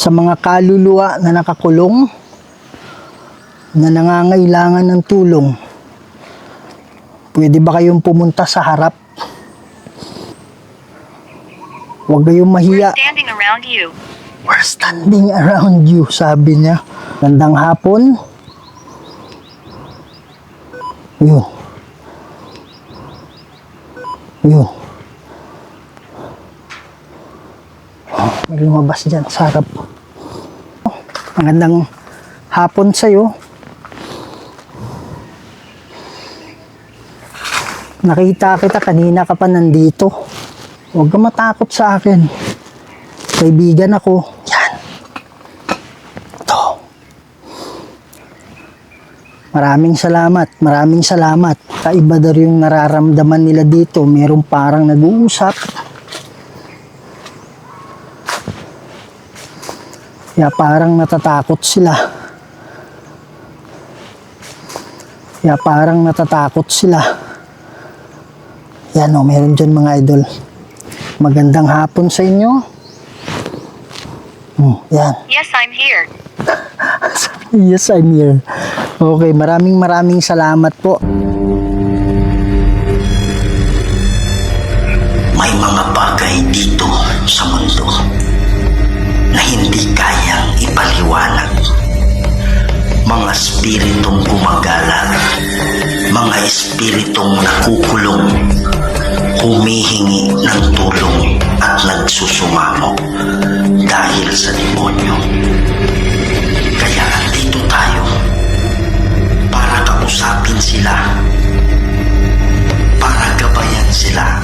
sa mga kaluluwa na nakakulong, na nangangailangan ng tulong. Pwede ba kayong pumunta sa harap? Huwag kayong mahiya. We're standing around you. We're standing around you, sabi niya. Gandang hapon. Yun. Yun. Oh, may lumabas dyan sa harap. Magandang hapon sa'yo. Nakita kita kanina ka pa nandito. Huwag ka matakot sa akin. Kaibigan ako. Yan. Ito. Maraming salamat. Maraming salamat. Kaiba daw yung nararamdaman nila dito. Merong parang nag-uusap. Kaya parang natatakot sila. Kaya parang natatakot sila. Yan o, meron dyan mga idol. Magandang hapon sa inyo. Yan. Yes, I'm here. Yes, I'm here. Okay, maraming salamat po. May mga bagay dito sa mundo na hindi kayang ipaliwanag. Mga espiritong gumagala, mga espiritong nakukulong, humihingi ng tulong at nagsusumamo dahil sa demonyo. Kaya andito tayo para kausapin sila, para gabayan sila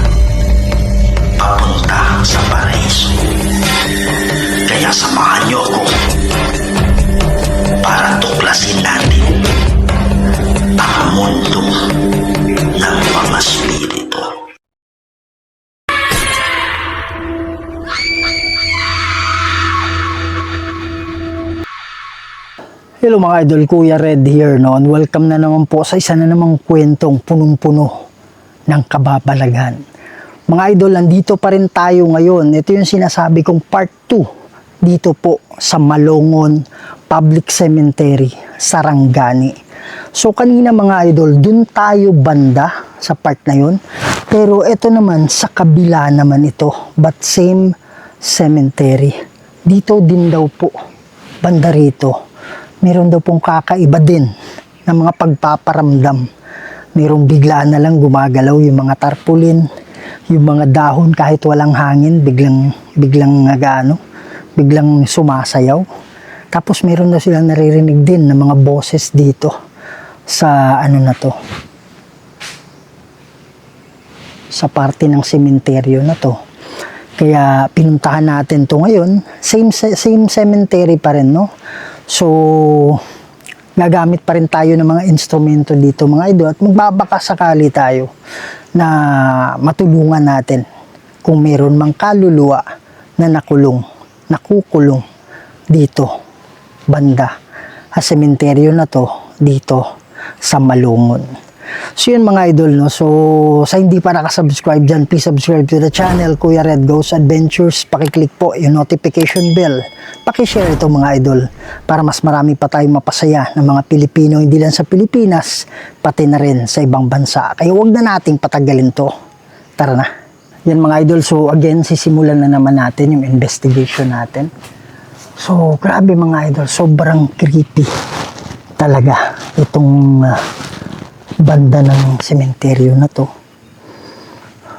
papunta sa paraiso. Kaya samahan niyo ako para tuklasin natin ang mundo ng mga spirito. Hello mga idol, Kuya Red here noon. Welcome na naman po sa isa na namang kwentong punong-puno ng kababalaghan. Mga idol, nandito pa rin tayo ngayon. Ito yung sinasabi kong part 2 dito po sa Malongon Public Cemetery, Sarangani. So kanina mga idol, dun tayo banda sa part na yun. Pero ito naman, sa kabila naman ito, but same cemetery. Dito din daw po, banda rito. Meron daw pong kakaiba din ng mga pagpaparamdam. Merong biglaan na lang gumagalaw yung mga tarpaulin, yung mga dahon kahit walang hangin, biglang sumasayaw. Tapos meron daw silang naririnig din ng mga boses dito sa ano na to, sa parte ng sementeryo na to. Kaya pinuntahan natin to ngayon. Same cemetery pa rin, no? So, gagamit pa rin tayo ng mga instrumento dito mga idol at magbabaka sakali tayo na matulungan natin kung meron mang kaluluwa na nakukulong dito banda sa sementeryo na to dito sa Malongon. So yun mga idol, no? So sa hindi pa nakasubscribe dyan, please subscribe to the channel Kuya Red Goes Adventures. Pakiclick po yung notification bell, pakishare ito mga idol para mas marami pa tayong mapasaya ng mga Pilipino, hindi lang sa Pilipinas pati na rin sa ibang bansa. Kaya huwag na nating patagalin to. Tara na. Yan mga idol, so again sisimulan na naman natin yung investigation natin. So grabe mga idol, sobrang creepy talaga itong banda ng sementeryo na to.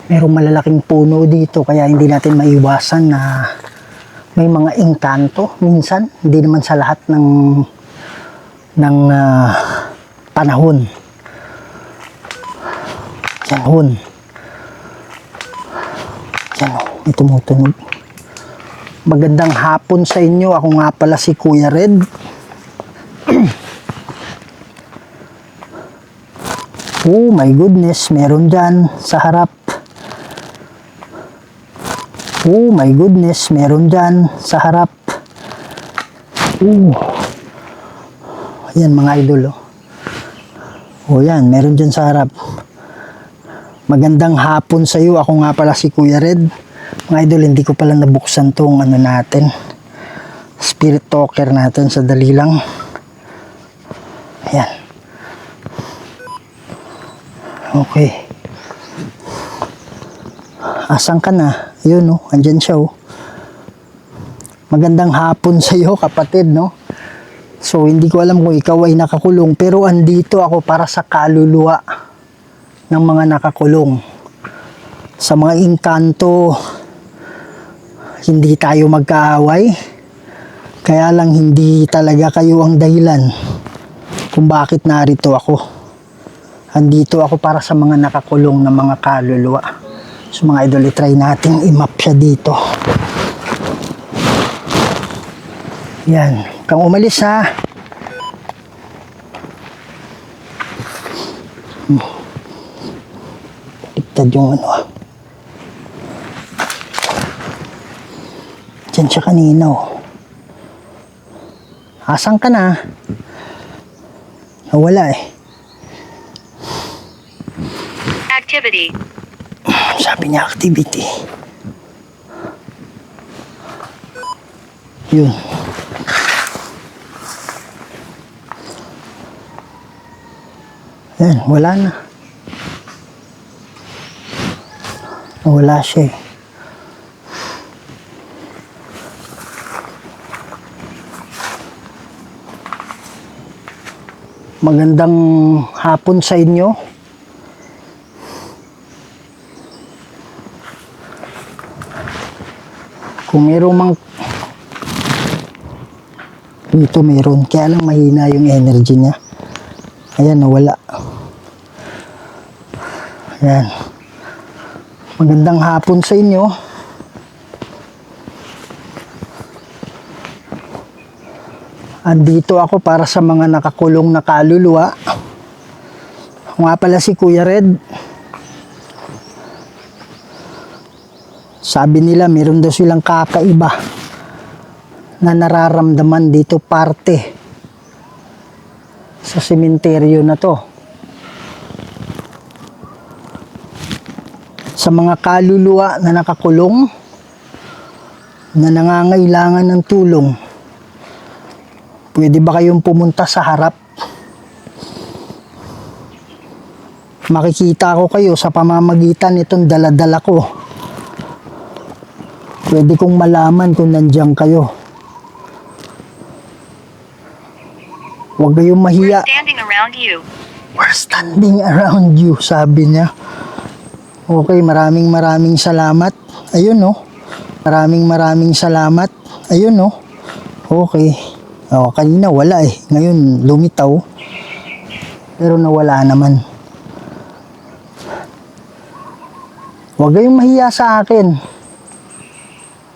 Merong malalaking puno dito kaya hindi natin maiwasan na may mga engkanto minsan, hindi naman sa lahat ng panahon. Yan, may tumutunog. Magandang hapon sa inyo. Ako nga pala si Kuya Red. Oh my goodness, meron dyan sa harap. Oh my goodness, meron dyan sa harap. Ayan mga idol. Oh yan, meron dyan sa harap. Magandang hapon sa iyo. Ako nga pala si Kuya Red. Mga idol, hindi ko pala nabuksan tong ano natin. spirit talker natin sa dali lang. Ayan. Okay. Asan ka na? Yun, no? Andyan siya, oh. Magandang hapon sa iyo, kapatid, no? So, hindi ko alam kung ikaw ay nakakulong, pero andito ako para sa kaluluwa ng mga nakakulong. Sa mga engkanto, hindi tayo magkaaway. Kaya lang hindi talaga kayo ang dahilan kung bakit narito ako. Andito ako para sa mga nakakulong na mga kaluluwa. So mga idol, try nating i-map siya dito. Yan. Kang umalis ha. Ligtad yung ano. Diyan siya kanina, oh. Asan ka na? Nawala eh. Activity. Sabi niya activity. Yun. Yan, wala na. Wala siya eh. Magandang hapon sa inyo. Kung meron mang dito meron, kaya lang mahina yung energy niya. Ayan, nawala. Ayan. Magandang hapon sa inyo. Andito ako para sa mga nakakulong na kaluluwa. Nga pala si Kuya Red. Sabi nila meron daw silang kakaiba na nararamdaman dito parte sa sementeryo na to. Sa mga kaluluwa na nakakulong na nangangailangan ng tulong, pwede ba kayong pumunta sa harap? Makikita ko kayo sa pamamagitan nitong daladala ko. Pwede kong malaman kung nandiyan kayo. Huwag kayong mahiya. We're standing around you. We're standing around you, sabi niya. Okay, maraming salamat. Ayun, no? Maraming salamat. Ayun, no? Okay. Oh, kanina wala eh. Ngayon lumitaw. Pero nawala naman. Huwag kayong mahiya sa akin.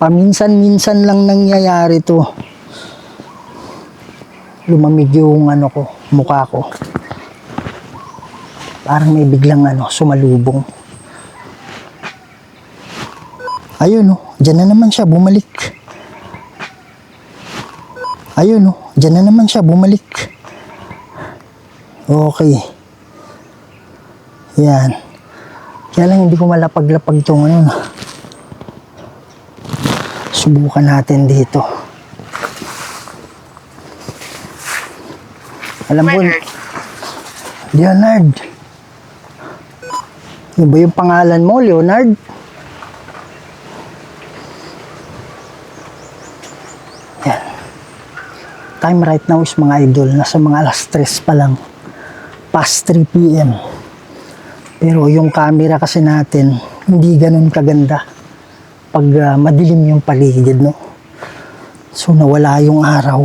Paminsan-minsan lang nangyayari to. Lumamig yung ano ko, mukha ko. Parang may biglang sumalubong. Ayun, oh, dyan na naman siya, bumalik. Ayun, oh, dyan na naman siya, bumalik. Okay. Yan. Kaya lang hindi ko malapag-lapag itong Subukan natin dito. Alam mo, Leonard. Ano ba yung pangalan mo, Leonard? Yan. Time right now is mga idol. Nasa mga alas 3 pa lang. Past 3 p.m. Pero yung camera kasi natin, hindi ganun kaganda pag madilim yung paligid, no? So, nawala yung araw.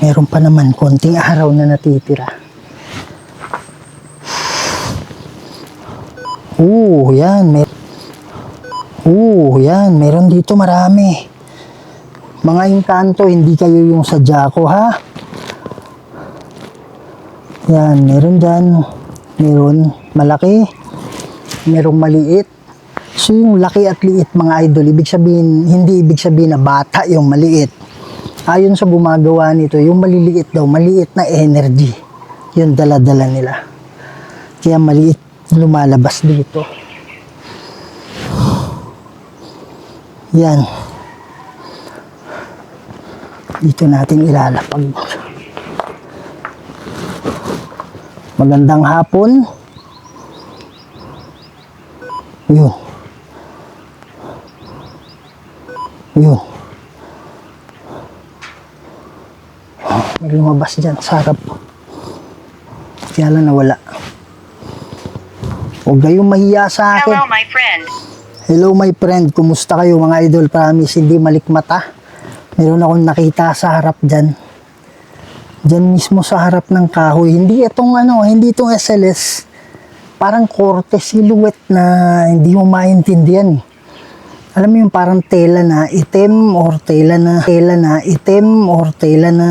Meron pa naman konting araw na natitira. Yan. Yan. Meron dito marami. Mga engkanto, hindi kayo yung sadya ko, ha? Yan, meron dyan. Meron malaki. Merong maliit. So yung laki at liit mga idol, hindi ibig sabihin na bata yung maliit. Ayon sa gumagawa nito, yung maliliit daw, maliit na energy. Yung dala-dala nila. Kaya maliit lumalabas dito. Yan. Dito natin ilalapag. Magandang hapon. Yun. Yun. May lumabas dyan sa harap. Kaya lang nawala. Huwag kayong mahiya sa akin. Hello, my friend. Hello my friend, kumusta kayo mga idol? Promise, hindi malikmata. Meron akong nakita sa harap dyan. Dyan mismo sa harap ng kahoy. Hindi itong hindi itong SLS. Parang korte silhouette na hindi mo maintindihan. Alam mo yung parang tela na itim or tela na itim or tela na.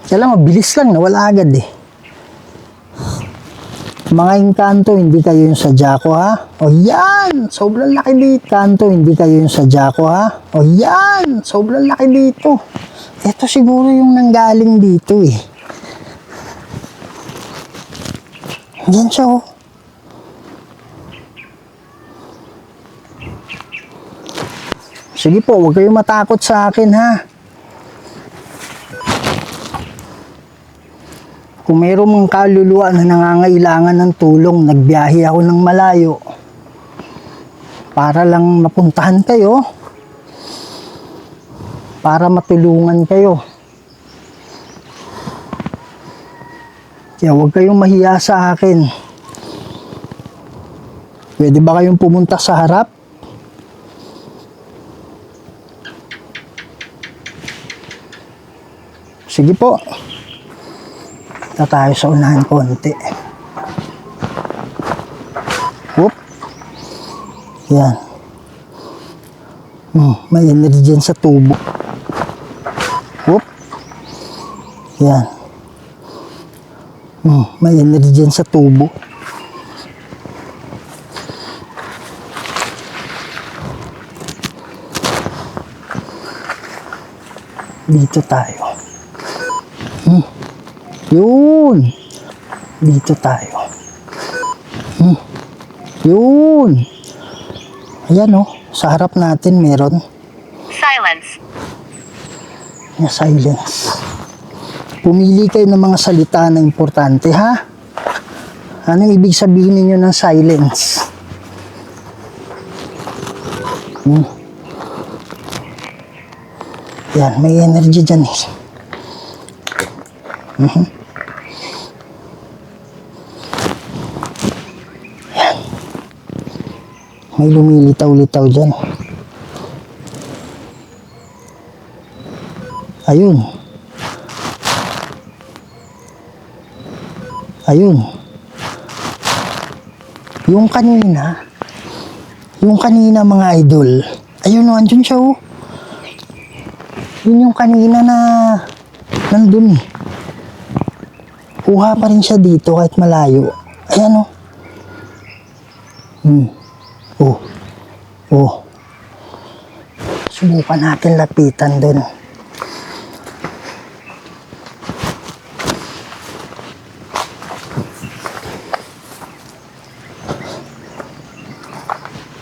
Kaya lang, mabilis lang, nawala agad eh. Mga engkanto, hindi kayo yung sadya ko ha? O yan! Sobrang laki dito. Kanto, hindi kayo yung sadya ko ha? O yan! Sobrang laki dito. Ito siguro yung nanggaling dito eh. Yan siya oh. Sige po, huwag kayong matakot sa akin ha. Kung mayroong mga kaluluwa na nangangailangan ng tulong, nagbiyahe ako ng malayo para lang mapuntahan kayo, para matulungan kayo. Kaya huwag kayong mahiya sa akin. Pwede ba kayong pumunta sa harap? Sige po. Na tayo sa unahan konti. Whoop. Yan. May energy dyan sa tubo. Whoop. Yan. May energy dyan sa tubo. Dito tayo. Yun. Dito tayo. Yun. Ayan oh. Sa harap natin meron. Silence. Na silence. Pumili kayo ng mga salita na importante ha. Anong ibig sabihin ninyo ng silence? Yan. May energy dyan eh. Yan. May lumilitaw-litaw dyan. Ayun. Ayun. Yung kanina mga idol, ayun o, andyan siya o. Yun yung kanina na nandun eh. Kuha pa rin siya dito kahit malayo. Ayan o. Subukan natin lapitan dun.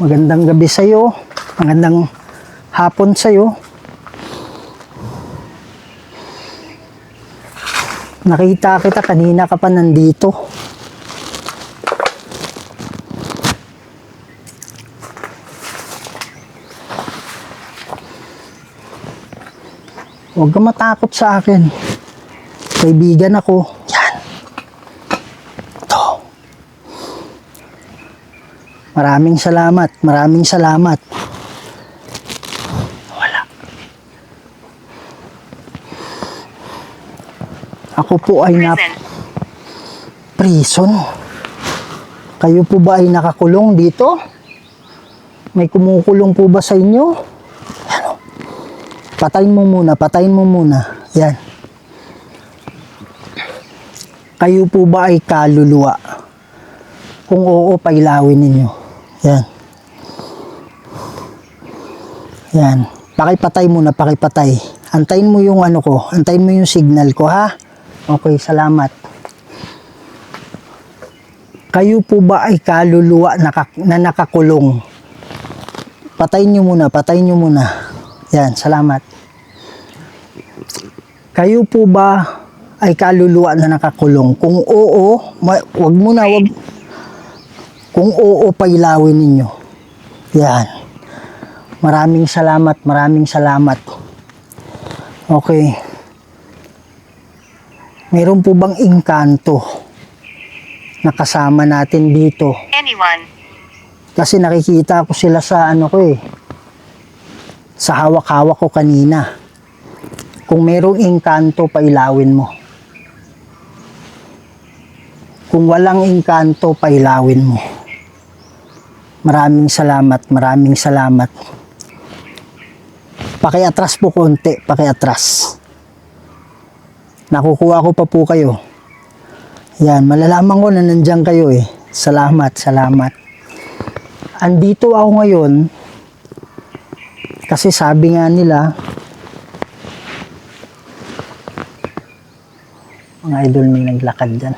Magandang gabi sa'yo. Magandang hapon sa'yo. Nakita kita kanina ka pa nandito. Huwag ka matakot sa akin. Kaibigan ako. Yan. Ito. Maraming salamat. Maraming salamat. Wala. Ako po ay prison. Kayo po ba ay nakakulong dito? May kumukulong po ba sa inyo? Yan o. Patayin mo muna. Yan. Kayo po ba ay kaluluwa? Kung oo, pailawin ninyo. Yan. Yan. Pakipatay muna, pakipatay. Antayin mo yung antayin mo yung signal ko ha. Okay, salamat. Kayo po ba ay kaluluwa na nakakulong? Patayin nyo muna. Yan, salamat. Kayo po ba ay kaluluwa na nakakulong? Kung oo, wag mo na, wag. Kung oo, pailawin ninyo. Yan. Maraming salamat, maraming salamat. Okay. Meron po bang engkanto na kasama natin dito? Anyone. Kasi nakikita ko sila sa ano ko eh. Sa hawak-hawak ko kanina. Kung merong engkanto, pailawin mo. Kung walang engkanto, pailawin mo. Maraming salamat, maraming salamat. Pakiatras po konti, pakiatras. Nakukuha ko pa po kayo. Yan, malalaman ko na nandiyan kayo eh. Salamat, salamat. Andito ako ngayon kasi sabi nga nila, mga idol, may naglakad dyan.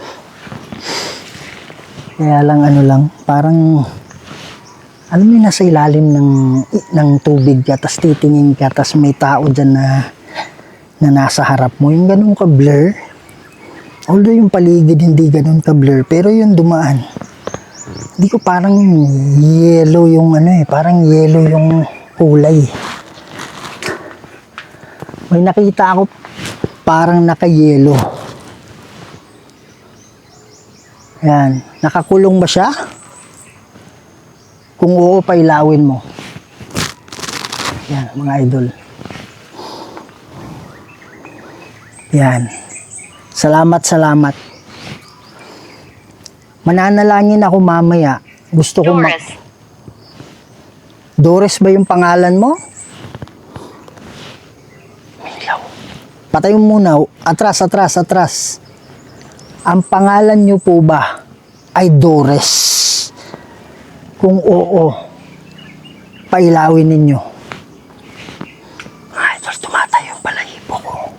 Kaya lang ano lang, parang alam mo, nasa ilalim ng tubig ka, tas titingin ka, tas may tao dyan na nasa harap mo, yung ganun ka blur. Although yung paligid hindi ganun ka blur, pero yung dumaan, hindi ko, parang yellow yung ano eh, parang yellow yung kulay. May nakita ako parang naka-yellow. Yan, nakakulong ba siya? Kung oo, pailawin mo. Yan, mga idol. Yan. Salamat, salamat. Mananalangin ako mamaya. Gusto ko Doris. Doris ba yung pangalan mo? Milaw. Patay mo muna. Atras, atras, atras. Ang pangalan niyo po ba ay Doris? Kung oo, pailawin ninyo. Ay, tumatayo yung balahibo ko.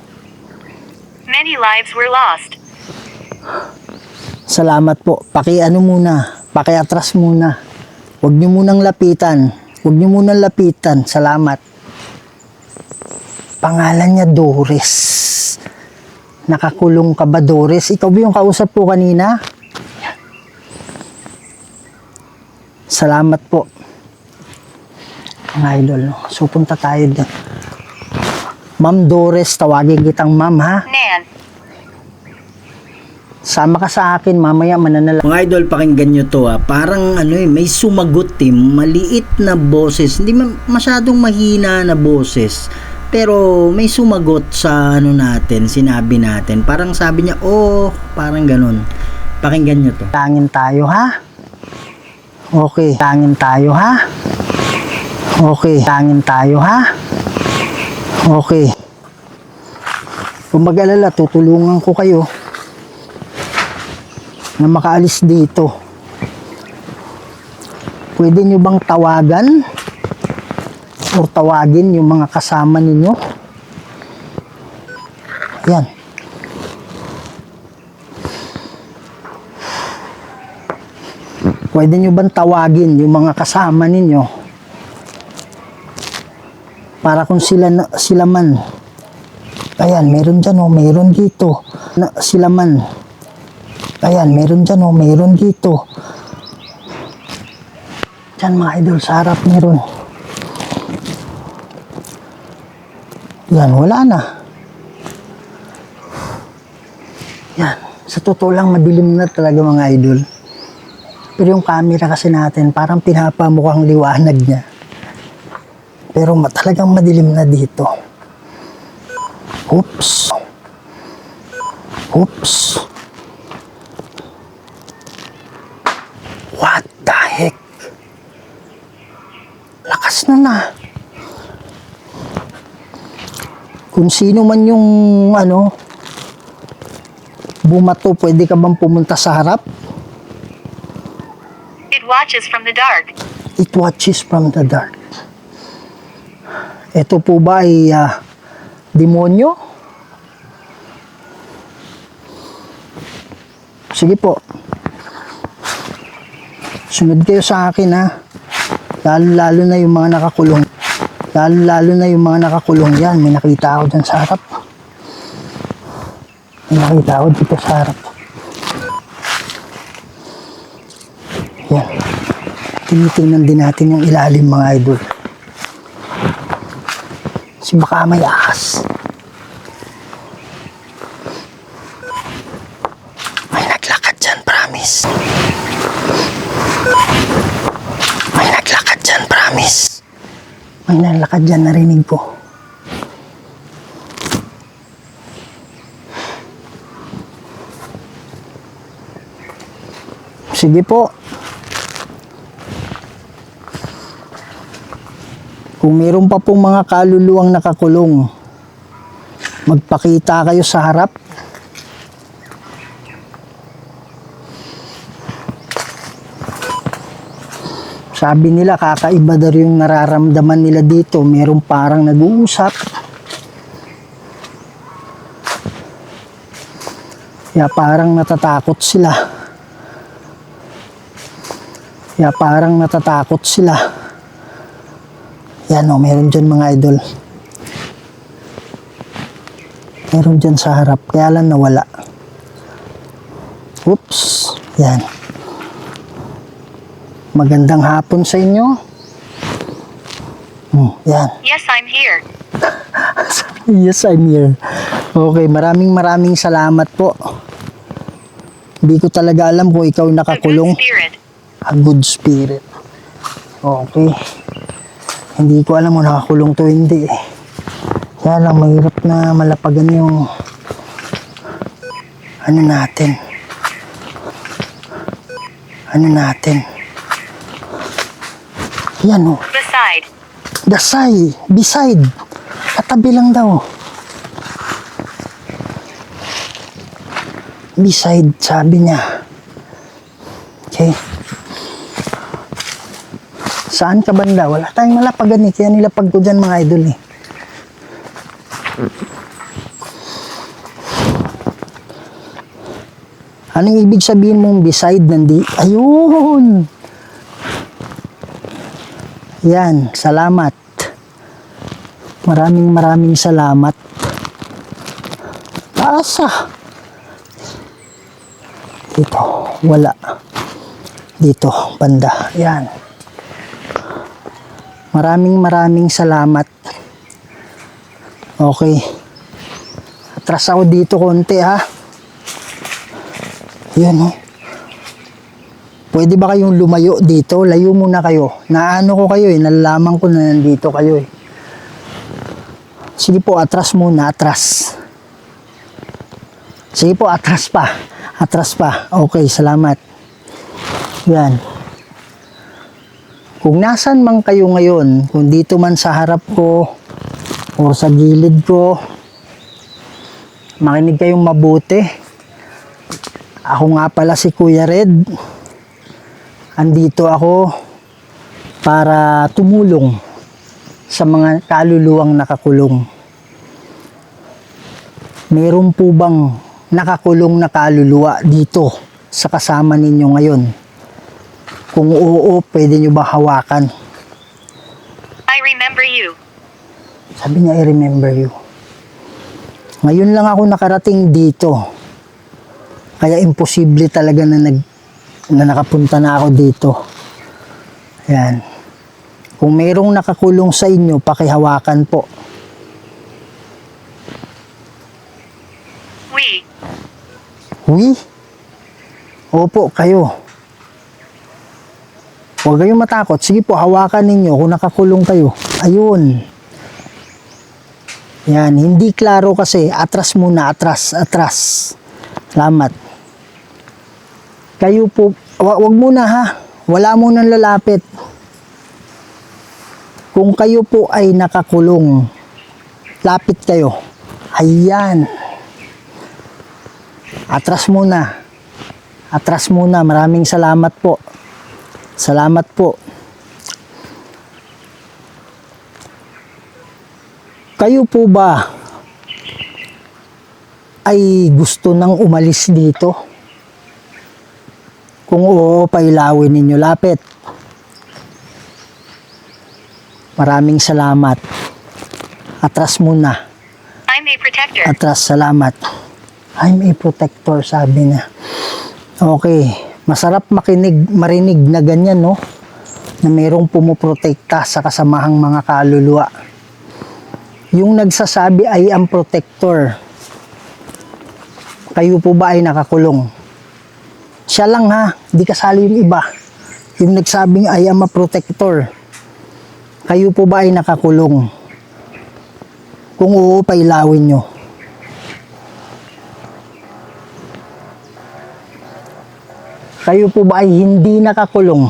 Many lives were lost. Salamat po. Paki-ano muna, paki-atras muna. Huwag niyo munang lapitan. Huwag niyo munang lapitan. Salamat. Pangalan niya Doris. Nakakulong ka ba, Doris? Ikaw ba yung kausap ko kanina? Salamat po. Mga idol, no? So, punta tayo dyan. Ma'am Doris, tawagin kitang ma'am, ha? Nan. Sama ka sa akin, mamaya mananala. Mga idol, pakinggan nyo to ha. Parang ano eh, may sumagot eh. Maliit na boses. Hindi masyadong mahina na boses. Pero may sumagot sa ano natin, sinabi natin. Parang sabi niya, oh, parang ganun. Pakinggan nyo to. Tangin tayo, ha? Okay. Tangin tayo, ha? Okay. Tangin tayo, ha? Okay. Kung mag-alala, tutulungan ko kayo na makaalis dito. Pwede nyo bang tawagan o tawagin yung mga kasama ninyo? Yan. Pwede nyo bang tawagin yung mga kasama ninyo para kung sila man, ayan, meron dyan o, meron dito, sila man, ayan, meron dyan o, meron dito, dyan mga idol, sa harap meron, yan, wala na, yan, sa totoo lang madilim na talaga mga idol. Pero yung camera kasi natin, parang pinapamukhang liwanag niya. Pero talagang madilim na dito. Oops. Oops. What the heck? Lakas na. Kung sino man yung bumato, pwede ka bang pumunta sa harap? It watches from the dark. It watches from the dark. Ito po ba ay demonyo? Sige po. Sunod kayo sa akin, ha. Lalo na yung mga nakakulong. Lalo na yung mga nakakulong yan. May nakita ako dyan sa harap. May nakita ako dito sa harap. Yan. Tinitingnan din natin yung ilalim mga idol. Kasi baka may ahas. May naglakad dyan, promise. May naglakad dyan, promise. May naglakad dyan, narinig ko. Sige po. Kung meron pa pong mga kaluluwang nakakulong, magpakita kayo sa harap. Sabi nila kakaiba daw yung nararamdaman nila dito. Meron parang nag-uusap. Kaya parang natatakot sila. Yan o, meron dyan mga idol. Meron dyan sa harap. Kaya lang nawala. Oops. Yan. Magandang hapon sa inyo. Yan. Yes, I'm here. Yes, I'm here. Okay, maraming salamat po. Hindi ko talaga alam kung ikaw A good nakakulong. spirit. A good spirit. Okay. Hindi ko alam kung nakakulong to hindi eh. Kaya lang mahirap na malapagan yung ano natin. Yan o. Beside. Katabi lang daw. Beside, sabi niya. Okay. Saan ka banda? Wala tayong malapagan eh. Kaya nilapag ko dyan mga idol eh. Anong ibig sabihin mong beside nandi? Ayun! Yan, salamat. Maraming salamat. Asa? Dito, wala. Dito, banda. Yan. Maraming salamat. Okay. Atras ako dito konti ha. Yan o. Pwede ba kayong lumayo dito? Layo muna kayo. Naano ko kayo eh. Nalalaman ko na nandito kayo eh. Sige po, atras muna. Atras. Sige po, atras pa. Okay, salamat. Yan. Kung nasan man kayo ngayon, kung dito man sa harap ko o sa gilid ko, makinig kayong mabuti. Ako nga pala si Kuya Red. Andito ako para tumulong sa mga kaluluwang nakakulong. Meron po bang nakakulong na kaluluwa dito sa kasama ninyo ngayon? Kung oo, pwede nyo ba hawakan? I remember you. Sabi niya, I remember you. Ngayon lang ako nakarating dito. Kaya imposible talaga na nakapunta na ako dito. Ayan. Kung mayroong nakakulong sa inyo, pakihawakan po. We? Opo, kayo. Huwag kayong matakot. Sige po, hawakan ninyo kung nakakulong kayo. Ayun. Yan, hindi klaro kasi. Atras muna, atras. Salamat. Kayo po, wag muna ha. Wala munang lalapit. Kung kayo po ay nakakulong, lapit kayo. Ayan. Atras muna. Maraming salamat po. Kayo po ba ay gusto nang umalis dito? Kung oo, pailawin ninyo. Lapit. Maraming salamat. Atras muna. I'm a protector. Atras, salamat. I'm a protector, sabi niya. Okay. Masarap marinig na ganyan, no? Na mayroong pumuprotekta sa kasamahang mga kaluluwa. Yung nagsasabi ay ang protector. Kayo po ba ay nakakulong? Siya lang ha, di kasali yung iba. Yung nagsabing I am a protector. Kayo po ba ay nakakulong? Kung oo, pailawin nyo. Kayo po ba ay hindi nakakulong?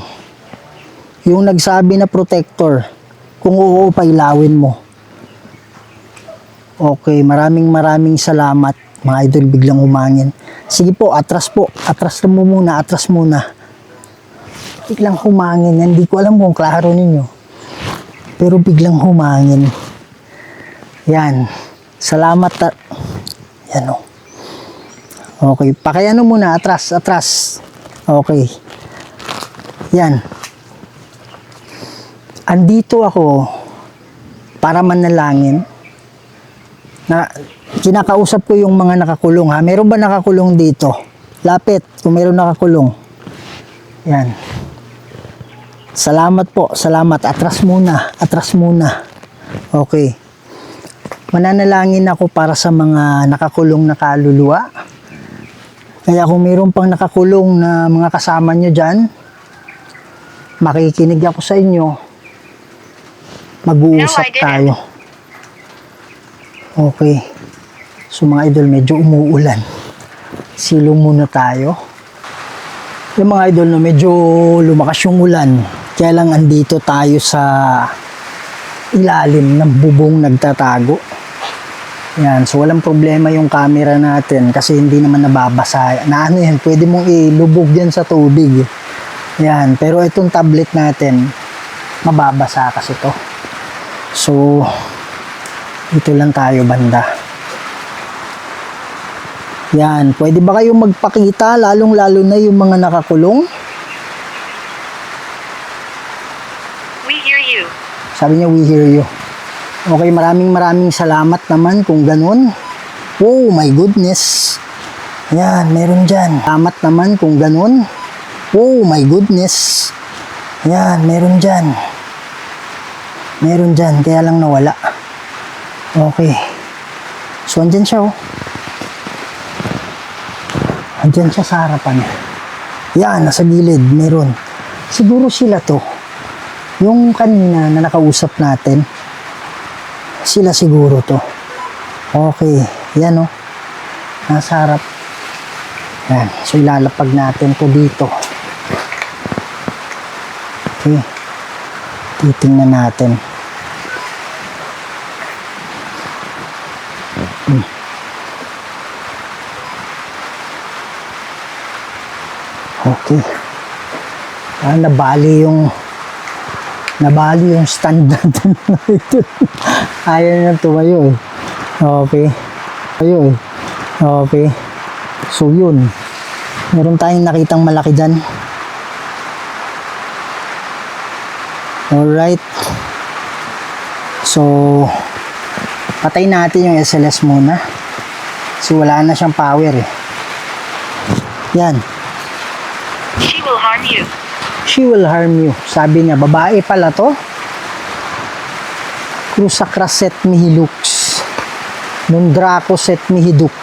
Yung nagsabi na protector. Kung oo, pailawin mo. Okay, maraming salamat. Mga idol, biglang humangin. Sige po, atras po. Atras mo muna, atras muna. Biglang humangin. Hindi ko alam kung klaro ninyo. Pero biglang humangin. Yan. Salamat. Yan o. Okay, pakayano muna. Atras, atras. Okay. Yan. Andito ako para manalangin na kinakausap ko yung mga nakakulong ha. Meron ba nakakulong dito? Lapit kung meron nakakulong. Yan. Salamat po. Salamat. Atras muna. Atras muna. Okay. Mananalangin ako para sa mga nakakulong na kaluluwa. Kaya kung meron pang nakakulong na mga kasama nyo dyan, makikinig ako sa inyo. Mag-uusap tayo. Okay. So mga idol, medyo umuulan. Silo muna tayo. Yung mga idol, no, medyo lumakas yung ulan. Kaya lang andito tayo sa ilalim ng bubong nagtatago. Yan. So walang problema yung camera natin kasi hindi naman nababasa. Na ano yan, pwede mong ilubog yan sa tubig. Yan. Pero itong tablet natin, mababasa kasi to. So, dito lang tayo banda. Yan, pwede ba kayong magpakita lalong-lalo na yung mga nakakulong? We hear you. Sabi niya, we hear you. Okay, maraming salamat naman kung ganun. Oh my goodness. Yan, meron dyan. Salamat naman kung ganun. Oh my goodness. Yan, meron dyan. Meron dyan, kaya lang nawala. Okay. So, andyan siya, oh. Andyan siya sa harapan. Yan, nasa gilid, meron. Siguro sila to. Yung kanina na nakausap natin, sila siguro to. Okay. Yan, oh. Nasa harap. Yan. So, ilalapag natin to dito. Okay. Titingnan natin. Okay. Nabali yung stand natin. Ayaw na tumayo eh. Okay. Ayo eh. Okay. So yun. Meron tayong nakitang malaki dyan. Alright. So, patay natin yung SLS muna. Kasi wala na siyang power eh. Yan. She will harm you. She will harm you. Sabi niya, babae pala to. Crusacra set mihi lux. Nung Draco set mihi dux.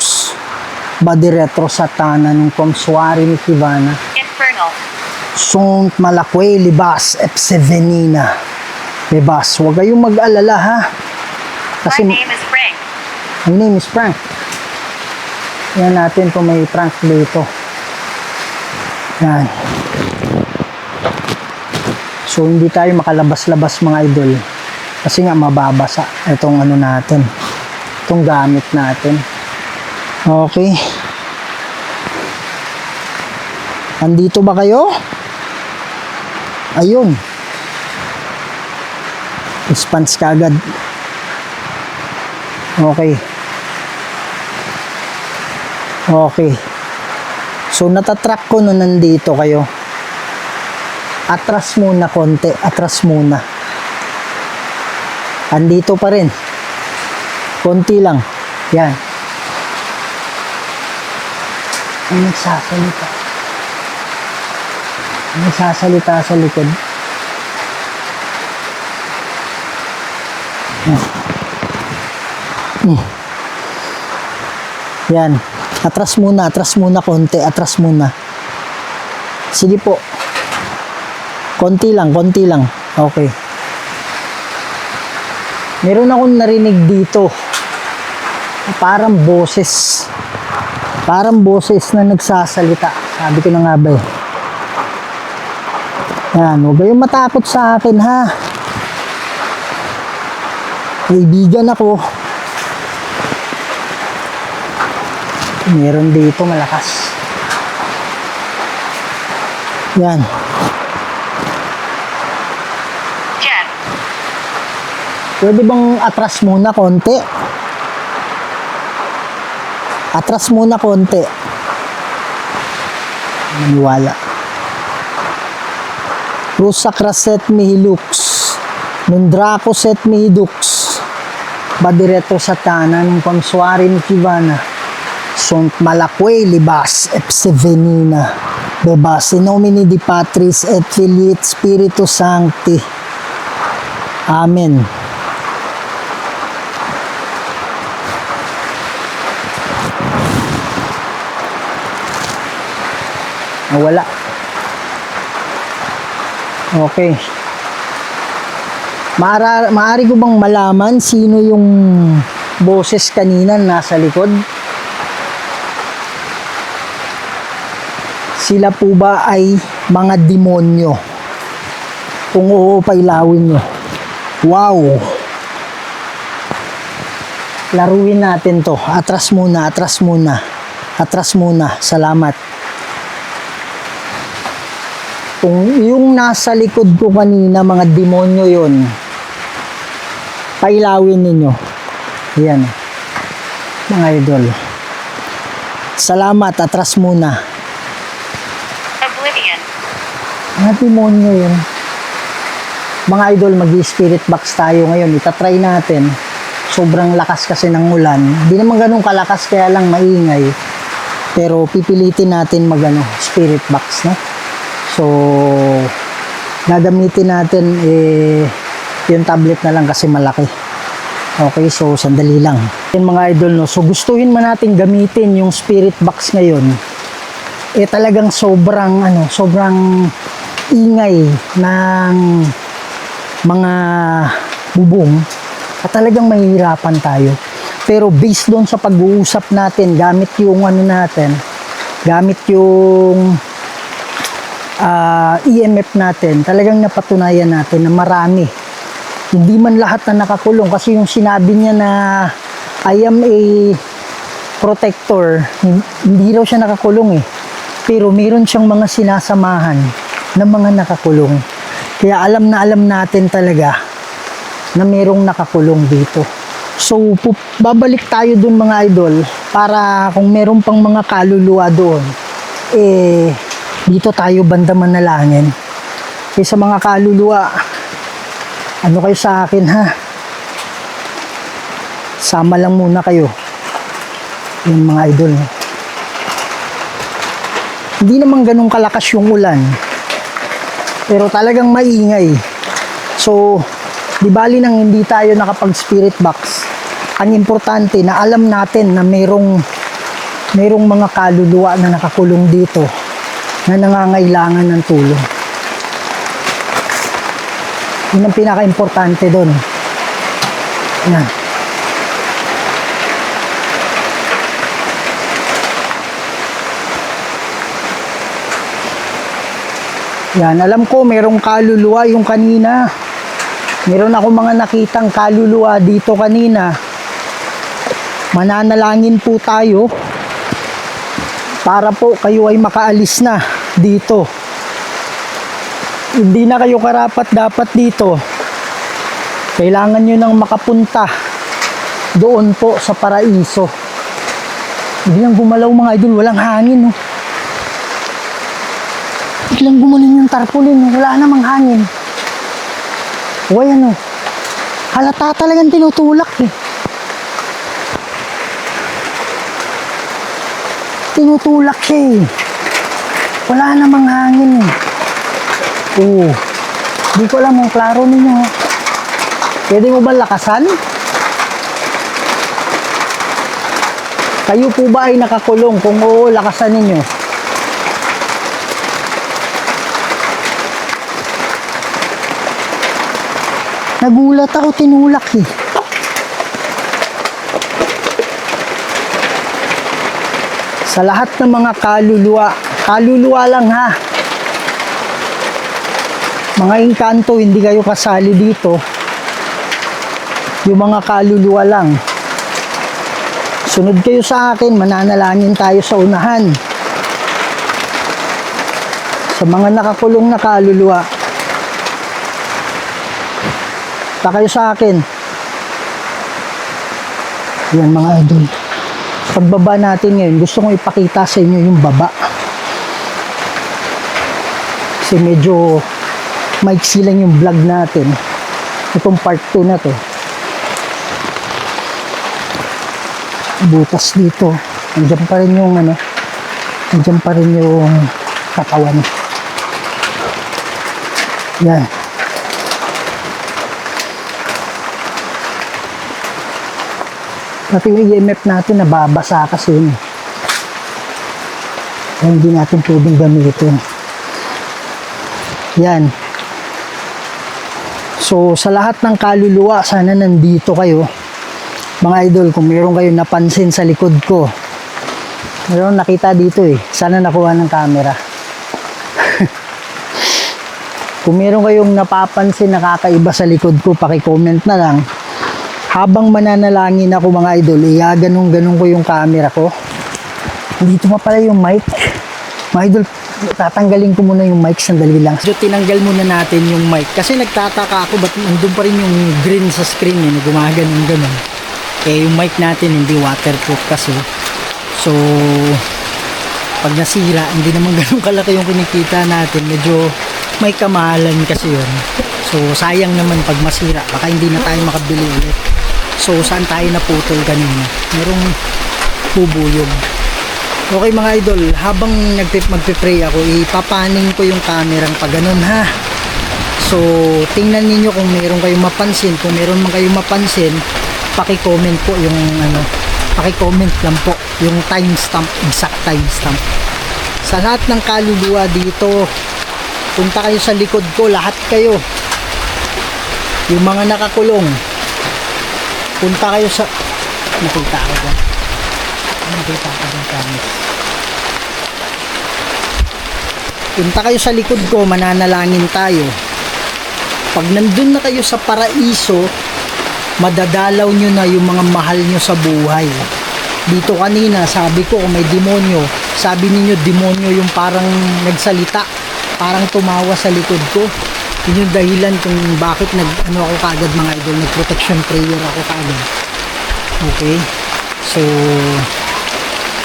Badi retro satana nung komsuari ni Kivana. Infernal. Sont malakwe libas epsevenina. Libas, huwag kayong mag-alala ha. Kasi My name is Frank. my name is Frank. Yan natin kung may Frank dito. Yan. So hindi tayo makalabas-labas mga idol. Kasi nga mababasa itong ano natin. Itong gamit natin. Okay. Andito ba kayo? Ayun. Response ka agad. Okay. Okay. So natatrack ko na nandito kayo. Atras muna konti. Atras muna. Andito pa rin. Konti lang. Yan. May nagsasalita. May nagsasalita sa likod. Yan. Atras muna konti. Atras muna. Sige po. Konti lang. Okay. Meron akong narinig dito. Parang boses. Parang boses na nagsasalita. Sabi ko na nga ba eh. Yan. Huwag kayong matakot sa akin ha. Kaibigan ako. Meron dito malakas. Yan. Jen. Pwede bang atras muna konti? Atras muna konti. Maniwala. Rusa kraset mihi lux. Nundrako set mihi dux. Badireto satana nung pamsuari ni Kivana. Sunt malakwe libas epsevenina. Bebas in nomine di Patris et Filii et Spiritus Sancti. Amen. Nawala. Okay. Maaari ko bang malaman sino yung boses kanina nasa likod? Sila po ba ay mga demonyo? Kung oo, pailawin nyo. Wow! Laruin natin to. Atras muna. Salamat. Kung yung nasa likod ko kanina, mga demonyo yon, pailawin ninyo. Yan. Mga idol. Salamat. Atras muna. Oblivion. Mga demonyo yun. Mga idol, mag-spirit box tayo ngayon. Itatry natin. Sobrang lakas kasi ng ulan. Di naman ganun kalakas, kaya lang maingay. Pero pipilitin natin spirit box, no? So, gagamitin natin yung tablet na lang kasi malaki. Okay, so sandali lang. Yan mga idol, no? So gustuhin man natin gamitin yung spirit box ngayon. Talagang sobrang ingay ng mga bubong at talagang mahihirapan tayo. Pero based doon sa pag-uusap natin, gamit yung EMF natin, talagang napatunayan natin na marami. Hindi man lahat na nakakulong kasi yung sinabi niya na I am a protector, hindi raw siya nakakulong eh. Pero meron siyang mga sinasamahan na mga nakakulong. Kaya alam natin talaga na merong nakakulong dito. So, babalik tayo dun mga idol para kung meron pang mga kaluluwa doon, dito tayo banda manalangin. Kaya sa mga kaluluwa, ano kayo sa akin ha? Sama lang muna kayo. Yung mga idol. Hindi naman ganun kalakas yung ulan. Pero talagang maingay. So, di bali nang hindi tayo nakapag-spirit box. Ang importante na alam natin na merong mga kaluluwa na nakakulong dito na nangangailangan ng tulong. Yun ang pinaka-importante doon. Yan. Yan, alam ko merong kaluluwa yung kanina. Meron ako mga nakitang kaluluwa dito kanina. Mananalangin po tayo para po kayo ay makaalis na dito. Hindi na kayo karapat dapat dito. Kailangan nyo nang makapunta doon po sa paraiso. Hindi lang gumalaw mga idol, walang hangin. Oh. Biglang gumaling yung tarpaulin, wala namang hangin. O ayan o. Halata talagang tinutulak eh. Tinutulak siya eh. Wala namang hangin eh. Oo. Di ko alam kung klaro ninyo. Pwede mo ba lakasan? Kayo po ba ay nakakulong? Kung oo, lakasan ninyo. Nagulat ako, tinulak eh. Sa lahat ng mga kaluluwa lang ha. Mga engkanto, hindi kayo kasali dito. Yung mga kaluluwa lang. Sunod kayo sa akin, mananalangin tayo sa unahan. Sa mga nakakulong na kaluluwa, ta kayo sa akin. Yan mga idol. Pagbaba natin ngayon, gusto kong ipakita sa inyo yung baba. Kasi medyo maiksi lang yung vlog natin. Itong part 2 na to. Butas dito. Nandiyan pa rin yung ano. Nandiyan pa rin yung katawan. Yan. Pati yung EMF natin nababasa kasi yun. Kaya hindi natin pwedeng gamitin. Yan. So sa lahat ng kaluluwa, sana nandito kayo. Mga idol, kung meron kayong napansin sa likod ko. Meron nakita dito eh. Sana nakuha ng camera. Kung meron kayong napapansin nakakaiba sa likod ko, paki-comment na lang. Habang mananalangin ako mga idol, ganun-ganun ko yung camera ko. Dito pa pala yung mic. Mga idol, tatanggalin ko muna yung mic, sandali lang. So tinanggal muna natin yung mic kasi nagtataka ako ba't nandun pa rin yung green sa screen eh, gumaganon-ganon. Eh yung mic natin hindi waterproof kasi. So pag nasira, hindi naman ganun kalaki yung kinikita natin. Medyo may kamahalan kasi yun. So sayang naman pag masira, baka hindi na tayo makabili ulit. So saan tayo naputol kanina? Merong bubuyog. Okay mga idol, habang magpe-pray ako, ipapaning ko yung camera pag ganun ha. So tingnan niyo kung meron kayong mapansin. Kung meron man kayong mapansin, paki-comment po yung ano, paki-comment lang po yung timestamp, exact timestamp. Sa lahat ng kaluluwa dito, punta kayo sa likod ko, lahat kayo. Yung mga nakakulong, punta kayo sa... Nakita ako dyan. Nakita ako dyan, promise. Punta kayo sa likod ko, mananalangin tayo. Pag nandun na kayo sa paraiso, madadalaw nyo na yung mga mahal nyo sa buhay. Dito kanina, sabi ko kung may demonyo, sabi ninyo demonyo yung parang nagsalita, parang tumawa sa likod ko. Yun yung dahilan kung bakit ako kaagad mga idol, nag-protection prayer ako kaagad. Okay? So,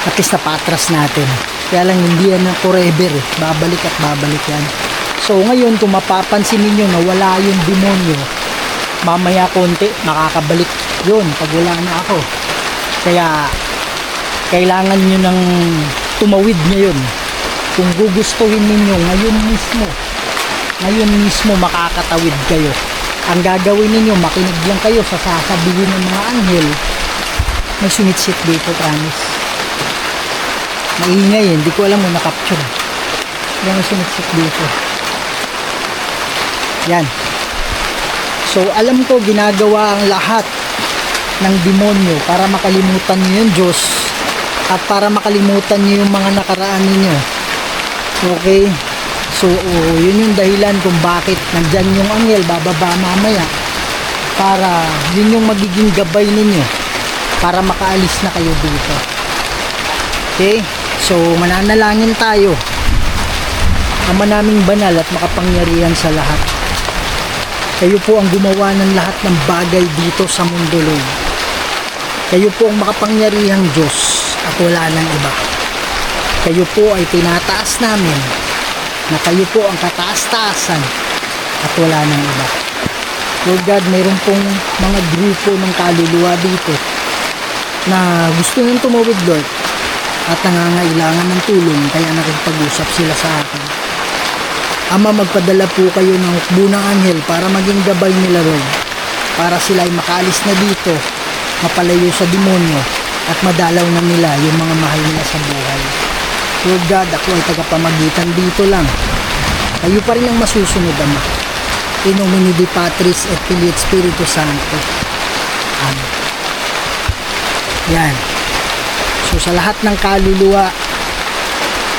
at least napatras natin. Kaya lang hindi yan forever eh. Babalik at babalik yan. So, ngayon kung mapapansin ninyo na wala yung demonyo, mamaya konti, makakabalik yun pag wala na ako. Kaya, kailangan nyo ng tumawid ngayon. Kung gugustuhin ninyo ngayon mismo makakatawid kayo. Ang gagawin ninyo, makinig lang kayo sa sasabihin ng mga anghel. May sumitsit dito, promise. Maingay, hindi ko alam mo na-capture. May sumitsit dito. Yan. So, alam ko, ginagawa ang lahat ng demonyo para makalimutan nyo yung Diyos at para makalimutan nyo yung mga nakaraan ninyo. Okay? So, yun yung dahilan kung bakit nandyan yung anghel, bababa mamaya para yun yung magiging gabay ninyo para makaalis na kayo dito. Okay? So, mananalangin tayo. Ama naming banal at makapangyarihan sa lahat. Kayo po ang gumawa ng lahat ng bagay dito sa mundo, Lord. Kayo po ang makapangyarihang Diyos at wala nang iba. Kayo po ay tinataas namin na kayo po ang kataas-taasan at wala nang iba. Lord God, mayroon pong mga grupo ng kaluluwa dito na gusto nang tumawid, Lord, at nangangailangan ng tulong, kaya nakipag-usap sila sa akin. Ama, magpadala po kayo ng hukbo ng anghel para maging gabay nila, Lord, para sila ay makaalis na dito, mapalayo sa demonyo, at madalaw na nila yung mga mahal nila sa buhay. Lord God, ako ay tagapamagitan dito lang. Kayo pa rin ang masusunod, Ama. In nomine Dei Patris et Filii et Spiritus Sancto. Amen. Yan. So sa lahat ng kaluluwa,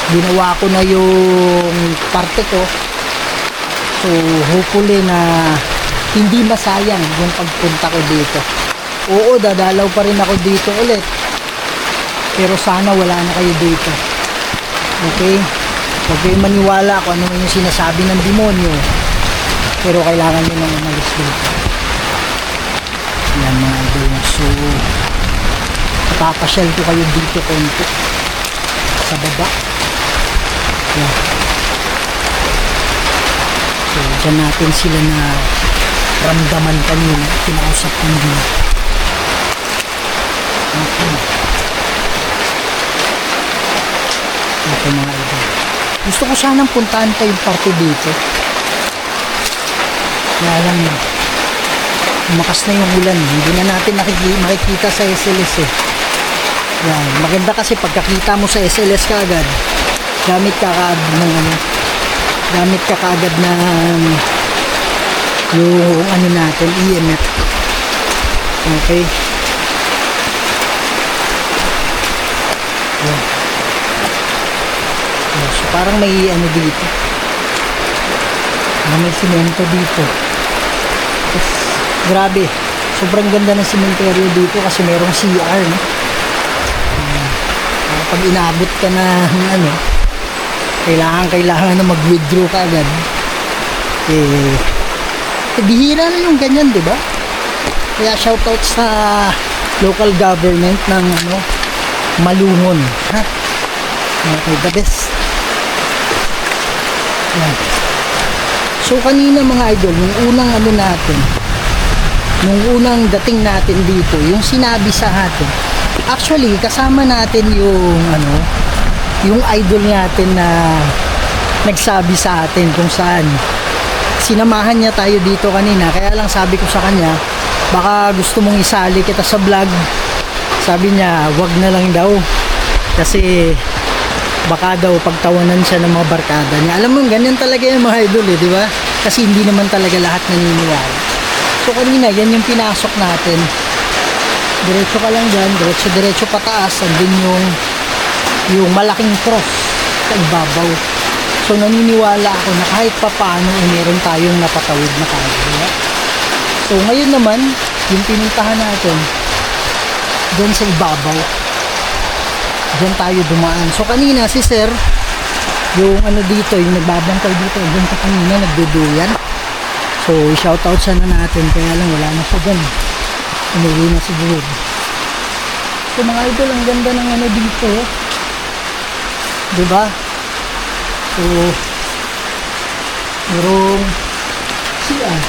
ginawa ko na yung parte ko. So hopefully na hindi masayang yung pagpunta ko dito. Oo, dadalaw pa rin ako dito ulit. Pero sana wala na kayo dito. Okay? Huwag kayong maniwala kung ano yung sinasabi ng demonyo. Pero kailangan nyo nang umalis dito. Yan mga idol. So, papasyal ko kayo dito konti. Sa baba. Yan. So, dyan natin sila na ramdaman kanina. Kinausap ko dito. Okay. Okay mga idol. Gusto ko sanang puntahan pa yung parte dito. Kaya lang, lumakas na yung ulan. Hindi na natin makikita sa SLS eh. Yan. Maganda kasi pagkakita mo sa SLS kaagad, gamit ka kaagad ng gamit ka kaagad ng yung ano natin, EMF. Okay. Yan. So parang may ano dito. May simento dito. Tapos, grabe. Sobrang ganda ng sementeryo dito kasi merong CR, no? Pag inabot ka na ano, kailangan na mag-withdraw ka agad. Bihira na yung ganyan, di ba? Kaya shoutout sa local government ng ano, Malungon. Ha? Okay, the best. Yan. So kanina mga idol, nung unang ano natin, nung unang dating natin dito, yung sinabi sa atin, actually kasama natin yung ano, yung idol natin na nagsabi sa atin kung saan sinamahan niya tayo dito kanina. Kaya lang sabi ko sa kanya, baka gusto mong isali kita sa vlog. Sabi niya, wag na lang daw kasi baka daw pagtawanan siya ng mga barkada niya. Alam mo, ganyan talaga yung mga idol eh, di ba? Kasi hindi naman talaga lahat naniniwala. So kanina, yan yung pinasok natin. Diretso ka lang dyan, diretso pataas, andun yung malaking cross sa ibabaw. So naniniwala ako na kahit pa paano meron tayong napatawid na kagaya. So ngayon naman, yung pinuntahan natin, doon sa ibabaw. Diyan tayo dumaan. So kanina si sir, yung ano dito, yung nagbabantay dito, diyan ka kanina nagduduyan. So shoutout sana natin, kaya lang wala na siya dyan. Umuwi na siguro. So mga idol, ang ganda ng ano dito. Diba? So merong CR.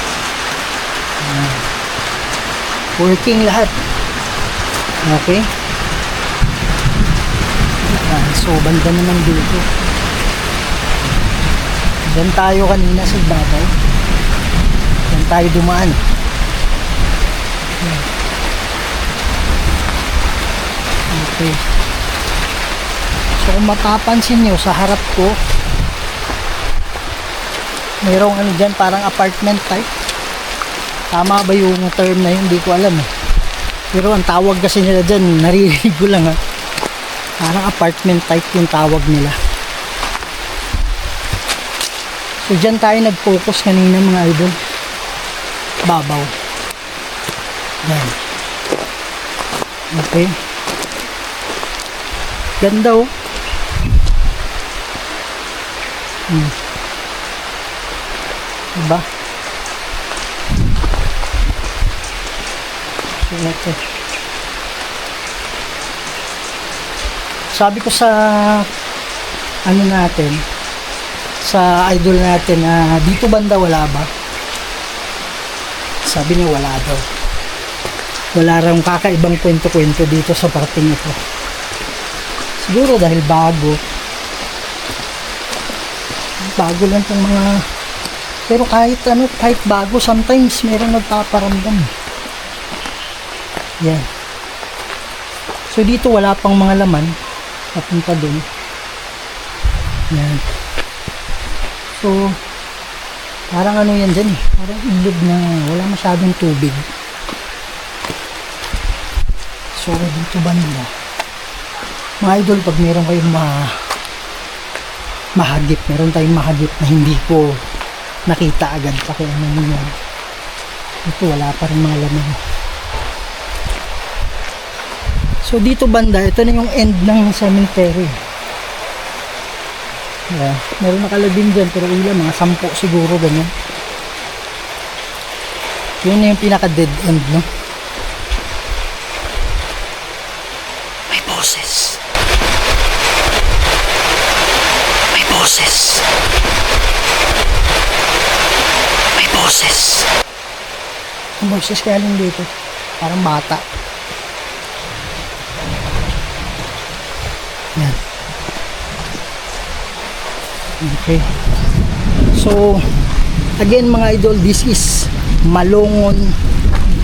Working lahat. Okay. So banda naman dito. Diyan tayo kanina sa babaw. Diyan tayo dumaan. Okay. So kung mapapansin nyo sa harap ko, mayroong ano dyan, parang apartment type. Tama ba yung term na yun? Hindi ko alam eh. Pero ang tawag kasi nila dyan, naririnig ko lang ha. Parang apartment type yung tawag nila. So dyan tayo nag-focus kanina mga idol. Babaw. Yan. Okay. Ganda oh. Diba? So ito. Sabi ko sa ano natin, sa idol natin na dito banda wala ba? sabi niya wala daw. Wala raw kakaibang kwento-kwento dito sa parting ito. Siguro dahil bago lang itong mga, pero kahit bago, sometimes meron nagpaparamdam. Yan. So dito wala pang mga laman papunta dun. Yan. So parang ano yan dyan eh, parang ilog na wala masyadong tubig. So dito banda, mga idol, pag meron kayong mahagip, meron tayong mahagip na hindi ko nakita agad pa kaya ano yan. Ito wala pa rin mga laman. So dito banda, ito na yung end ng cemetery. Yeah, meron nakalabing dyan pero ilan, mga 10 siguro ganyan. Yun na yung pinaka dead end, no? May boses. May boses. May boses. Ang boses kaya lang dito, parang bata. Yan. Okay. So, again mga idol, this is Malongon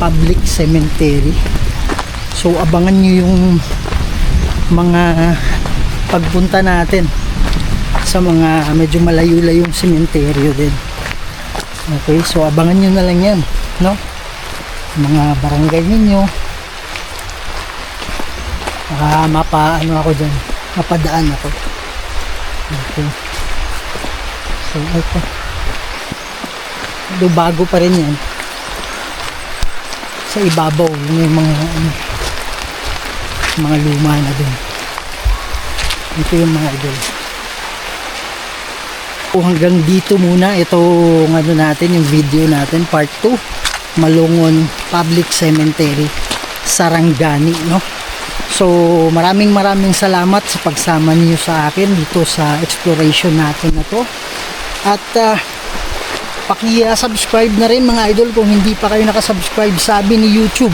Public Cemetery. So, abangan nyo yung mga pagpunta natin sa mga medyo malayo-layong sementeryo din. Okay, so abangan nyo na lang yan, no? Mga barangay ninyo. Baka mapadaan ako. Okay. So, ito. Do bago pa rin yan. Sa ibabaw, yun yung mga luma na dun. Ito yung mga idol. So, hanggang dito muna itong natin, yung video natin, part 2. Malongon Public Cemetery, Sarangani, no? So, maraming salamat sa pagsama niyo sa akin dito sa exploration natin na to. At paki-subscribe na rin mga idol kung hindi pa kayo nakasubscribe. Sabi ni YouTube,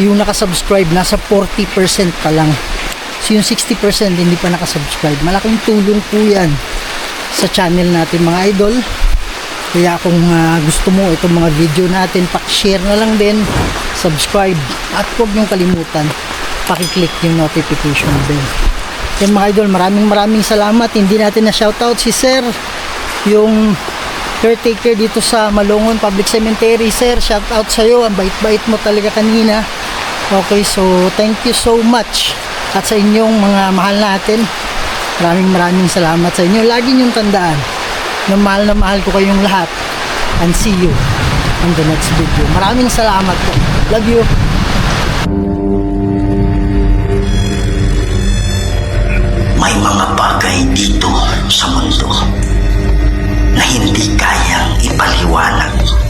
yung nakasubscribe nasa 40% pa lang. So yung 60% hindi pa nakasubscribe. Malaking tulong po yan sa channel natin mga idol. Kaya kung gusto mo itong mga video natin, paki-share na lang din, subscribe, at huwag niyong kalimutan paki-click yung notification bell. Yan mga idol, maraming salamat. Hindi natin na shoutout si Sir, yung caretaker dito sa Malongon Public Cemetery. Sir, shoutout sa'yo, ang bait-bait mo talaga kanina. Okay, so thank you so much. At sa inyong mga mahal natin, maraming salamat sa inyo. Lagi niyong tandaan na mahal ko kayong lahat, and see you on the next video. Maraming salamat po. Love you. May mga bagay dito sa mundo na hindi kayang ipaliwanag.